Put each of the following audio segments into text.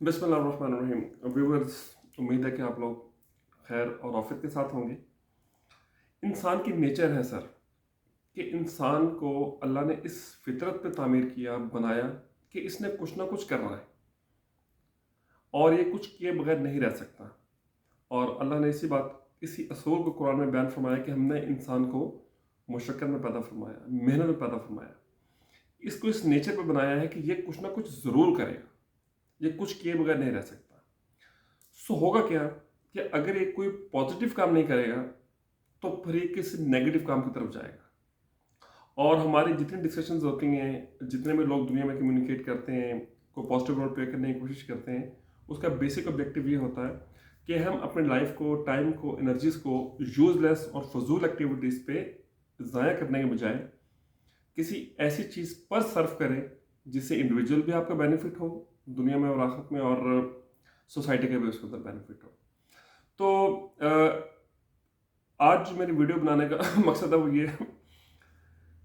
बिस्मिल्लाहिर्रहमानिर्रहीम। व्यूअर्स, उम्मीद है कि आप लोग खैर और आफियत के साथ होंगे। इंसान की नेचर है सर कि इंसान को अल्लाह ने इस फितरत पे तामीर किया, बनाया कि इसने कुछ ना कुछ करना है और ये कुछ किए बगैर नहीं रह सकता। और अल्लाह ने इसी असूल को कुरान में बयान फरमाया कि हमने इंसान को मुशक्कत में पैदा फरमाया, मेहनत में पैदा फरमाया। इसको इस नेचर पे बनाया है कि ये कुछ ना कुछ ज़रूर करेगा, ये कुछ किए बगैर नहीं रह सकता। सो होगा क्या कि अगर ये कोई पॉजिटिव काम नहीं करेगा तो फिर ये किसी नेगेटिव काम की तरफ जाएगा। और हमारी जितनी डिस्कशंस होती हैं, जितने भी लोग दुनिया में कम्युनिकेट करते हैं, कोई पॉजिटिव रोल प्ले करने की कोशिश करते हैं, उसका बेसिक ऑब्जेक्टिव ये होता है कि हम अपने लाइफ को, टाइम को, एनर्जीज को यूजलेस और फजूल एक्टिविटीज़ पे ज़ाया करने के बजाय किसी ऐसी चीज़ पर सर्व करें जिससे इंडिविजुअल भी आपका बेनिफिट हो दुनिया में और आखिरत में, और सोसाइटी का भी उसके अंदर बेनिफिट हो। तो आज जो मेरी वीडियो बनाने का मकसद है वो ये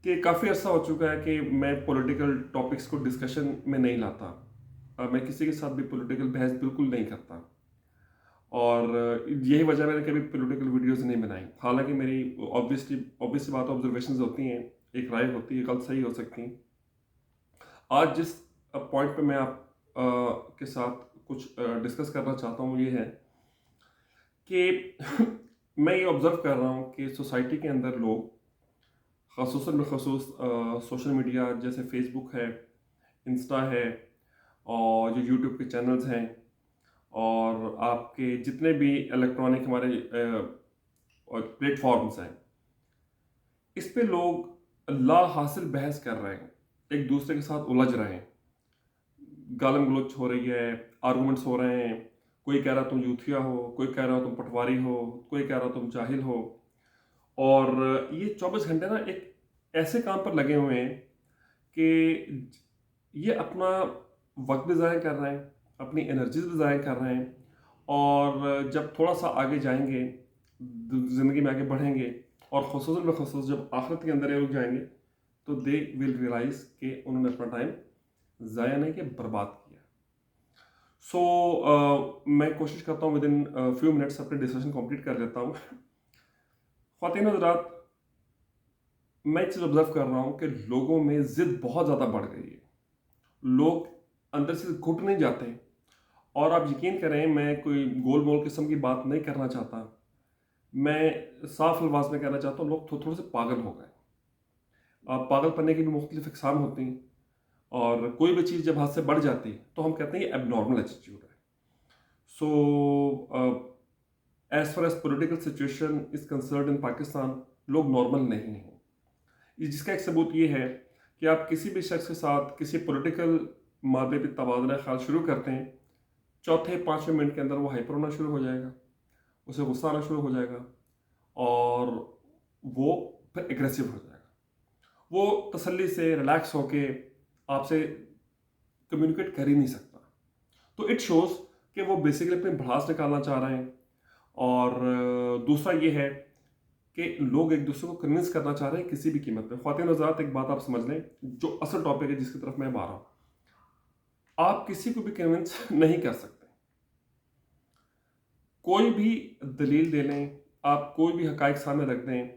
कि काफ़ी अर्सा हो चुका है कि मैं पॉलिटिकल टॉपिक्स को डिस्कशन में नहीं लाता। मैं किसी के साथ भी पॉलिटिकल बहस बिल्कुल नहीं करता, और यही वजह मैंने कभी पॉलिटिकल वीडियोस नहीं बनाई। हालांकि मेरी ऑब्वियस बात ऑब्जर्वेशंस होती हैं, एक राय होती है, गलत सही हो सकती हैं। आज जिस पॉइंट पे मैं आप के साथ कुछ डिस्कस करना चाहता हूँ ये है कि मैं ये ऑब्ज़र्व कर रहा हूँ कि सोसाइटी के अंदर लोग ख़ासूसन बिलख़ुसूस सोशल मीडिया जैसे फेसबुक है, इंस्टा है, और जो यूट्यूब के चैनल्स हैं, और आपके जितने भी इलेक्ट्रॉनिक हमारे प्लेटफॉर्म्स हैं, इस पे लोग ला हासिल बहस कर रहे हैं, एक दूसरे के साथ उलझ रहे हैं, गालम गलोच हो रही है, आर्गूमेंट्स हो रहे हैं। कोई कह रहा तुम यूथिया हो, कोई कह रहा तुम पटवारी हो, कोई कह रहा तुम जाहिल हो। और ये 24 घंटे ना एक ऐसे काम पर लगे हुए हैं कि ये अपना वक्त भी ज़ाया कर रहे हैं, अपनी एनर्जीज भी ज़ाया कर रहे हैं। और जब थोड़ा सा आगे जाएंगे, ज़िंदगी में आगे बढ़ेंगे, और ख़ुसूसन बख़ुसूस जब आखिरत के अंदर ये लोग जाएंगे, तो दे विल रियलाइज़ कि उन्होंने अपना टाइम ज़ाया नहीं किया, बर्बाद किया। मैं कोशिश करता हूँ विद इन फ्यू मिनट्स अपने डिस्कशन कंप्लीट कर लेता हूँ। ख्वातीन हज़रात, मैं एक चीज़ ऑब्जर्व कर रहा हूँ कि लोगों में ज़िद बहुत ज़्यादा बढ़ गई है। लोग अंदर से घुट नहीं जाते। और आप यकीन करें, मैं कोई गोल मोल किस्म की बात नहीं करना चाहता, मैं साफ अल्फाज में कहना चाहता हूँ, लोग थोड़े थोड़े से पागल हो गए। पागल पन्ने की भी मुख्तलिफ इकसाम होती हैं, और कोई भी चीज़ जब हाथ से बढ़ जाती है तो हम कहते हैं ये एबनॉर्मल एटीट्यूड है। So as far as political situation is concern in Pakistan, लोग नॉर्मल नहीं हैं। जिसका एक सबूत ये है कि आप किसी भी शख्स के साथ किसी पॉलिटिकल मादे पर तबादला ख्याल शुरू करते हैं, चौथे पाँचवें मिनट के अंदर वो हाइपर होना शुरू हो जाएगा, उसे गुस्सा आना शुरू हो जाएगा, और वो फिर एग्रेसिव हो जाएगा। वो तसल्ली से रिलैक्स होके आपसे कम्युनिकेट कर ही नहीं सकता। तो इट शोज़ कि वो बेसिकली अपनी भड़ास निकालना चाह रहे हैं। और दूसरा ये है कि लोग एक दूसरे को कन्विंस करना चाह रहे हैं किसी भी कीमत पे। ख्वातीन हज़रात, एक बात आप समझ लें, जो असल टॉपिक है जिसकी तरफ मैं आ रहा हूँ, आप किसी को भी कन्विंस नहीं कर सकते। कोई भी दलील दे लें, आप कोई भी हकाइक सामने रख दें,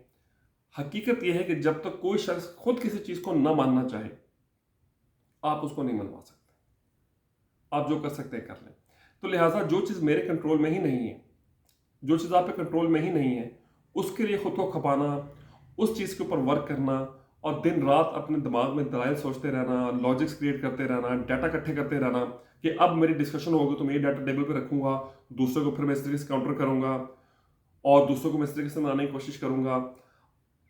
हकीकत यह है कि जब तक कोई शख्स खुद किसी चीज़ को न मानना चाहे, आप उसको नहीं मनवा सकते। आप जो कर सकते हैं कर लें। तो लिहाजा जो चीज़ मेरे कंट्रोल में ही नहीं है, जो चीज़ आपके कंट्रोल में ही नहीं है, उसके लिए खुद को खपाना, उस चीज़ के ऊपर वर्क करना, और दिन रात अपने दिमाग में दलाइल सोचते रहना, लॉजिक्स क्रिएट करते रहना, डाटा इकट्ठे करते रहना कि अब मेरी डिस्कशन होगी तो मैं ये डाटा टेबल पे रखूंगा, दूसरों को फिर मैं इस तरीके से काउंटर करूंगा, और दूसरों को मैं इस तरीके से बनाने की कोशिश करूंगा।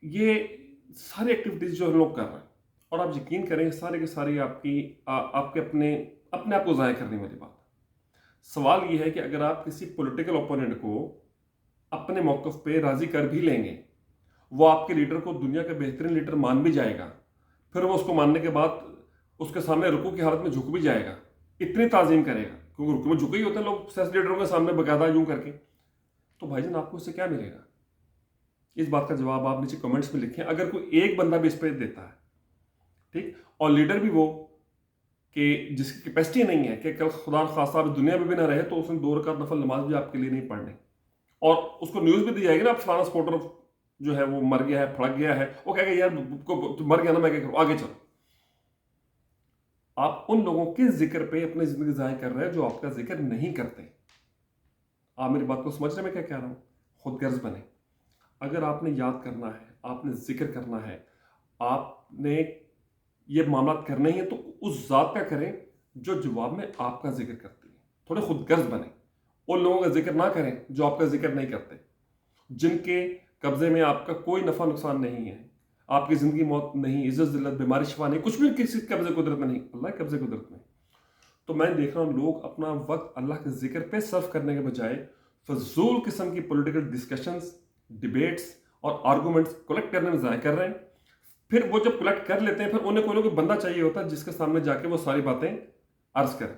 ये सारी एक्टिविटीज़ जो हम लोग कर रहे हैं, और आप यकीन करें सारी की सारी आपके अपने अपने आप को ज़ाया करने वाली बात है। सवाल ये है कि अगर आप किसी पॉलिटिकल ओपोनेंट को अपने मौक़िफ़ पे राज़ी कर भी लेंगे, वो आपके लीडर को दुनिया का बेहतरीन लीडर मान भी जाएगा, फिर वो उसको मानने के बाद उसके सामने रुकू की हालत में झुक भी जाएगा, इतनी ताज़ीम करेगा, क्योंकि रुकू में झुके ही होते हैं लोग सेंस लीडरों के सामने बकायदा यूं करके। तो भाईजान, आपको इससे क्या मिलेगा? इस बात का जवाब आप नीचे कमेंट्स में लिखें, अगर कोई एक बंदा भी इस पर देता है, ठीक, और लीडर भी वो کہ جس کی کیپیسٹی نہیں ہے کہ کل خدا خاصہ آپ دنیا میں بھی نہ رہے تو اس نے 2 رکعت نفل نماز بھی آپ کے لیے نہیں پڑھنی، اور اس کو نیوز بھی دی جائے گی نا آپ فلانا سپورٹر جو ہے وہ مر گیا ہے، پھڑک گیا ہے، وہ کہے گا یار تو مر گیا نا، میں کیا کروں، آگے چلو۔ آپ ان لوگوں کے ذکر پہ اپنی زندگی ضائع کر رہے ہیں جو آپ کا ذکر نہیں کرتے۔ آپ میری بات کو سمجھ رہے میں کیا کہہ رہا ہوں؟ خود غرض بنے۔ اگر آپ نے یاد کرنا ہے، آپ نے ذکر کرنا ہے، آپ نے یہ معاملات کرنے ہیں تو اس ذات کا کریں جو جواب میں آپ کا ذکر کرتی ہے۔ تھوڑے خود غرض بنیں، ان لوگوں کا ذکر نہ کریں جو آپ کا ذکر نہیں کرتے، جن کے قبضے میں آپ کا کوئی نفع نقصان نہیں ہے، آپ کی زندگی موت نہیں، عزت ذلت بیماری شفا نہیں، کچھ بھی کسی قبضے قدرت میں نہیں، اللہ کے قبضے قدرت میں۔ تو میں دیکھ رہا ہوں لوگ اپنا وقت اللہ کے ذکر پہ صرف کرنے کے بجائے فضول قسم کی پولیٹیکل ڈسکشنز، ڈیبیٹس اور آرگومنٹس کلیکٹ کرنے میں ضائع کر رہے ہیں۔ پھر وہ جب کلیکٹ کر لیتے ہیں پھر انہیں کوئی نہ کوئی بندہ چاہیے ہوتا ہے جس کے سامنے جا کے وہ ساری باتیں عرض کریں،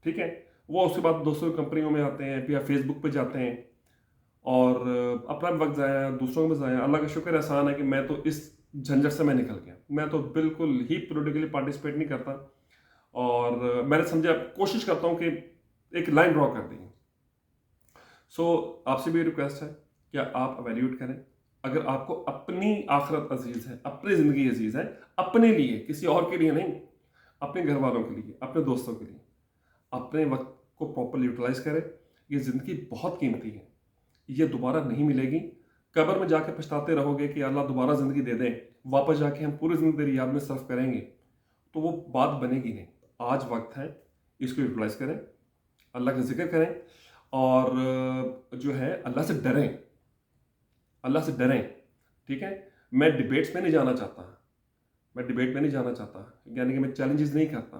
ٹھیک ہے؟ وہ اس کے بعد دوسروں کمپنیوں میں آتے ہیں یا فیس بک پہ جاتے ہیں اور اپنا وقت ضائع، دوسروں میں ضائع۔ اللہ کا شکر احسان ہے کہ میں تو اس جھنجٹ سے میں نکل گیا، میں تو بالکل ہی پولیٹیکلی پارٹیسپیٹ نہیں کرتا، اور میں نے سمجھا کوشش کرتا ہوں کہ ایک لائن ڈرا کر دیں۔ سو آپ سے بھی ریکویسٹ ہے کہ آپ ایویلیوٹ کریں۔ اگر آپ کو اپنی آخرت عزیز ہے، اپنی زندگی عزیز ہے، اپنے لیے، کسی اور کے لیے نہیں، اپنے گھر والوں کے لیے، اپنے دوستوں کے لیے، اپنے وقت کو پراپرلی یوٹیلائز کریں۔ یہ زندگی بہت قیمتی ہے، یہ دوبارہ نہیں ملے گی۔ قبر میں جا کے پچھتاتے رہو گے کہ اللہ دوبارہ زندگی دے دیں، واپس جا کے ہم پوری زندگی تیری یاد میں صرف کریں گے، تو وہ بات بنے گی نہیں۔ آج وقت ہے، اس کو یوٹیلائز کریں، اللہ کا ذکر کریں، اور جو ہے اللہ سے ڈریں، اللہ سے ڈریں، ٹھیک ہے؟ میں ڈیبیٹس میں نہیں جانا چاہتا، میں ڈیبیٹ میں نہیں جانا چاہتا، یعنی کہ میں چیلنجز نہیں کرتا،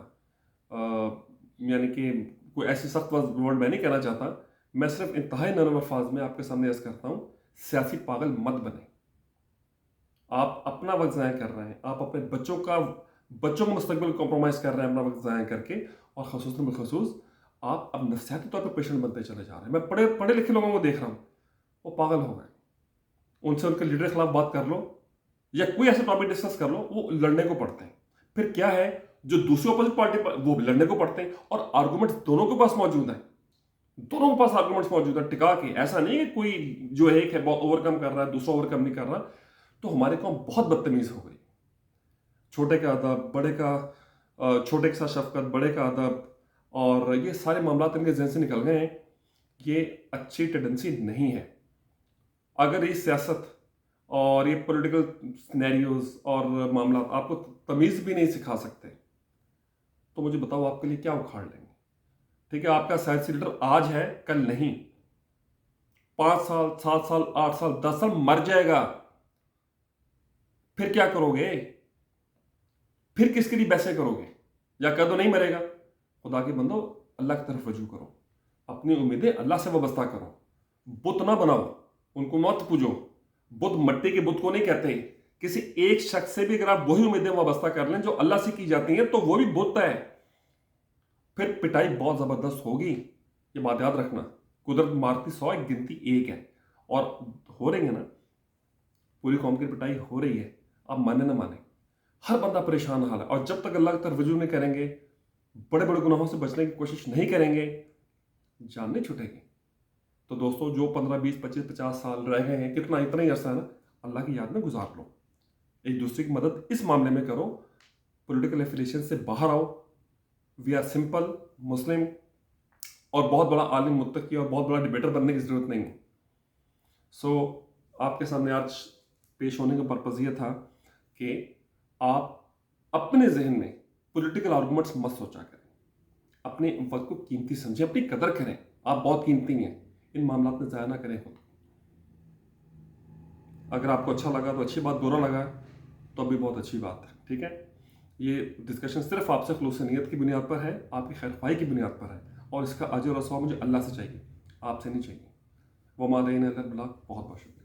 یعنی کہ کوئی ایسی سخت ورڈ میں نہیں کہنا چاہتا۔ میں صرف انتہائی نرم الفاظ میں آپ کے سامنے عرض کرتا ہوں، سیاسی پاگل مت بنیں۔ آپ اپنا وقت ضائع کر رہے ہیں، آپ اپنے بچوں کا مستقبل کمپرومائز کر رہے ہیں اپنا وقت ضائع کر کے، اور خصوصاً بخصوص آپ اب نفسیاتی طور پہ پیشنٹ بنتے چلے جا رہے ہیں۔ میں پڑھے لکھے لوگوں کو دیکھ رہا ہوں، وہ پاگل ہو گئے۔ ان سے ان کے لیڈر کے خلاف بات کر لو یا کوئی ایسا ٹاپک ڈسکس کر لو، وہ لڑنے کو پڑتے ہیں۔ پھر کیا ہے، جو دوسری اپوزٹ پارٹی وہ بھی لڑنے کو پڑتے ہیں، اور آرگومنٹس دونوں کے پاس موجود ہیں، دونوں کے پاس آرگومنٹس موجود ہیں ٹکا کے۔ ایسا نہیں ہے کوئی جو ایک ہے بہت اوور کم کر رہا ہے، دوسرا اوور کم نہیں کر رہا۔ تو ہماری قوم بہت بدتمیز ہو گئی، چھوٹے کا ادب، بڑے کا چھوٹے کے ساتھ شفقت، بڑے کا ادب، اور یہ سارے معاملات ان کے ذہن سے نکل گئے ہیں۔ یہ اچھی ٹینڈنسی نہیں ہے۔ اگر یہ سیاست اور یہ پولیٹیکل سینیریوز اور معاملات آپ کو تمیز بھی نہیں سکھا سکتے تو مجھے بتاؤ آپ کے لیے کیا اکھاڑ لیں گے؟ ٹھیک ہے، آپ کا سیاسی لیڈر آج ہے، کل نہیں، 5 سال، 7 سال، 8 سال، 10 سال مر جائے گا، پھر کیا کرو گے؟ پھر کس کے لیے بحثیں کرو گے؟ یا کدو نہیں مرے گا؟ خدا کے بندو، اللہ کی طرف رجوع کرو، اپنی امیدیں اللہ سے وابستہ کرو، بت نہ بناؤ، ان کو مت پوجو۔ بت مٹی کے بت کو نہیں کہتے۔ کسی ایک شخص سے بھی اگر آپ وہی امیدیں وابستہ کر لیں جو اللہ سے کی جاتی ہیں تو وہ بھی بت ہے، پھر پٹائی بہت زبردست ہوگی۔ یہ بات یاد رکھنا، قدرت مارتی 100 ایک گنتی 1 ہے، اور ہو رہی ہے نا، پوری قوم کی پٹائی ہو رہی ہے، آپ مانے نہ مانے، ہر بندہ پریشان حال ہے۔ اور جب تک اللہ کی طرف رجوع نہیں کریں گے، بڑے بڑے گناہوں سے بچنے کی کوشش نہیں کریں گے، جان نہیں چھوٹے گی۔ تو دوستو، جو 15، 20، 25، 50 سال رہ گئے ہیں، اتنا ہی عرصہ ہے نا، اللہ کی یاد میں گزار لو، ایک دوسرے کی مدد اس معاملے میں کرو، پولیٹیکل ایفیلیشن سے باہر آؤ۔ وی آر سمپل مسلم، اور بہت بڑا عالم متقی اور بہت بڑا ڈیبیٹر بننے کی ضرورت نہیں ہے۔ سو آپ کے سامنے آج پیش ہونے کا پرپز یہ تھا کہ آپ اپنے ذہن میں پولیٹیکل آرگومنٹس مت سوچا کریں، اپنے وقت کو قیمتی سمجھیں، اپنی قدر کریں، آپ بہت قیمتی ہیں، ان معاملات میں ضائع نہ کریں خود۔ اگر آپ کو اچھا لگا تو اچھی بات، برا لگا تو بھی بہت اچھی بات ہے، ٹھیک ہے؟ یہ ڈسکشن صرف آپ سے خلوص نیت کی بنیاد پر ہے، آپ کی خیر خواہی کی بنیاد پر ہے، اور اس کا اجر و ثواب مجھے اللہ سے چاہیے، آپ سے نہیں چاہیے۔ وما علینا الا البلاغ۔ بہت بہت شکریہ۔